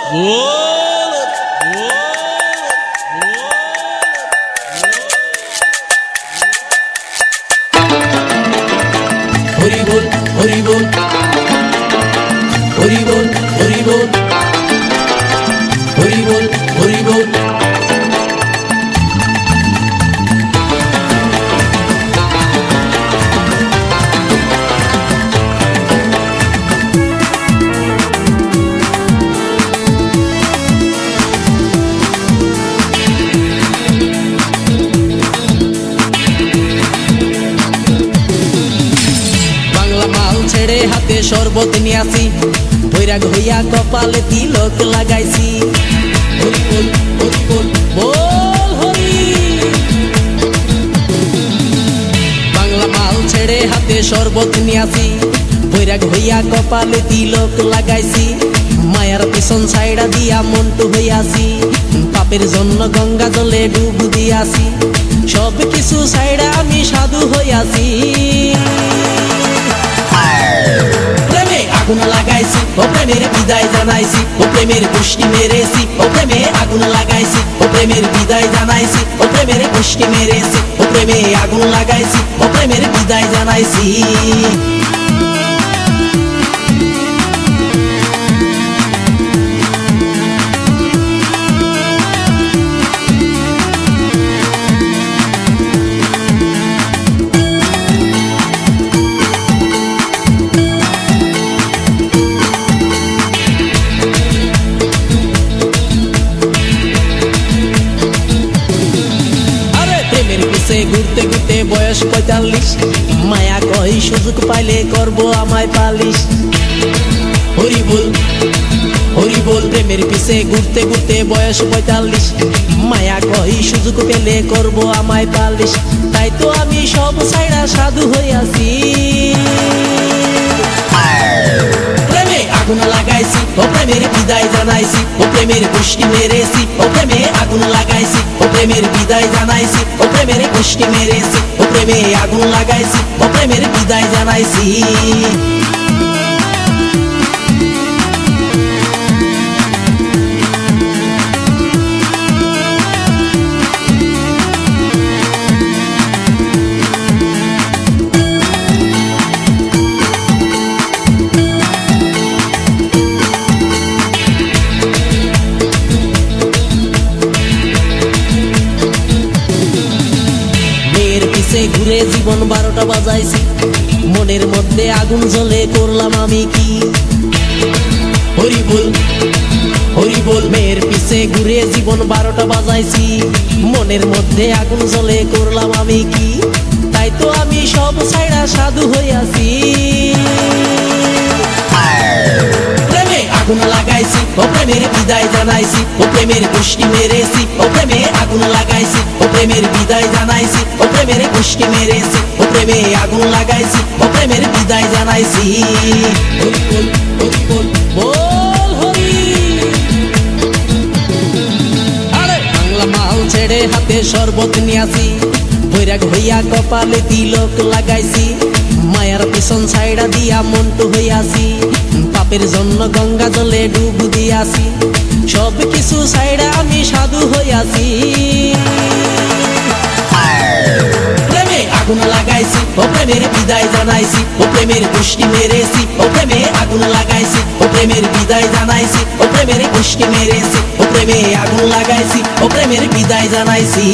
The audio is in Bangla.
হরি বল হরি বল হরি বল হরি বল হরি বল হরি বল। ছেড়ে হাতে শরবত নিয়াছি, বৈরাগ হইয়া কপালে তিলক লাগাইছি। হরি বল হরি বল বল হরি। বাংলা মাল ছেড়ে হাতে শরবত নিয়াছি, বৈরাগ হইয়া কপালে তিলক লাগাইছি। মায়ার পিছন ছাইড়া দিয়া মন্টু হইয়াছি, পাপের জন্য গঙ্গা জলে ডুব দিয়াছি। সব কিছু ছাইড়া আমি সাধু হইয়াছি। প্রেমে আগুন লাগাইছি, ও প্রেমের বিদায় জানাইছি, ও প্রেমের পুষ্টি মেরেছি, ও প্রেমে আগুন লাগাইছি, ও প্রেমের বিদায় জানাইছি, ও প্রেমের পুষ্টি মেরেছি, ও প্রেমে আগুন লাগাইছি, ও প্রেমের বিদায় জানাইছি। ঘুরতে ঘুরতে বয়স ৪৫, মায়া কই সুযোগ পাইলে করবো আমায় পালিশ। হরি বল হরি বল। প্রেমের পিছে ঘুরতে ঘুরতে বয়স ৪৫, মায়া কই সুযোগ পেলে করবো আমায় পালিশ। তাই তো আমি সব ছাইড়া সাধু হইয়াছি। প্রেমে আগুন লাগাইছি, ও প্রেমের বিদায় জানাইছি, ও প্রেমের পুষ্টি মেরেছি, ও প্রেমে আগুন লাগাইছি, ও প্রেমের বিদায় জানাইছি, ও প্রেমের পুষ্টি মেরেছি, ও প্রেমে আগুন লাগাইছি, ও প্রেমের বিদায় জানাইছি। ঘুরে জীবন ১২টা বাজাইছি, মনের মধ্যে আগুন জ্বলে করলাম আমি কি। হরি বল হরি বল। মেয়ের পিছে ঘুরে জীবন ১২টা বাজাইছি, মনের মধ্যে আগুন জ্বলে করলাম আমি কি। তাই তো আমি সব ছাইড়া সাধু হইয়াছি। প্রেমে আগুন লাগাইছি, ও প্রেমের বিদায় জানাইছি, ও প্রেমের পুষ্টি মেরেছি, ও প্রেমে আগুন লাগাইছি, ও প্রেমের বিদায় জানাইছি, ও প্রেমের পুষ্টি মেরেছি, ও প্রেমে আগুন লাগাইছি, ও প্রেমের বিদায় জানাইছি। হরি বল হরি বল বল হরি। আরে বাংলা মাল ছেড়ে হাতে শরবত নিয়াছি, বৈরাগ হইয়া কপালে তিলক লাগাইছি। মায়ার পিছন ছাইড়া দিয়া মন্টু হইয়াছি, পাপের জন্য গঙ্গা জলে ডুব দিয়াছি। সব কিছু ছাইড়া আমি সাধু হইয়াছি। প্রেমে আগুন লাগাইছি, ও প্রেমের বিদায় জানাইছি, ও প্রেমের পুষ্টি মেরেছি, ও প্রেমে আগুন লাগাইছি, ও প্রেমের বিদায় জানাইছি, ও প্রেমের পুষ্টি মেরেছি, ও প্রেমে আগুন লাগাইছি, ও প্রেমের বিদায় জানাইছি।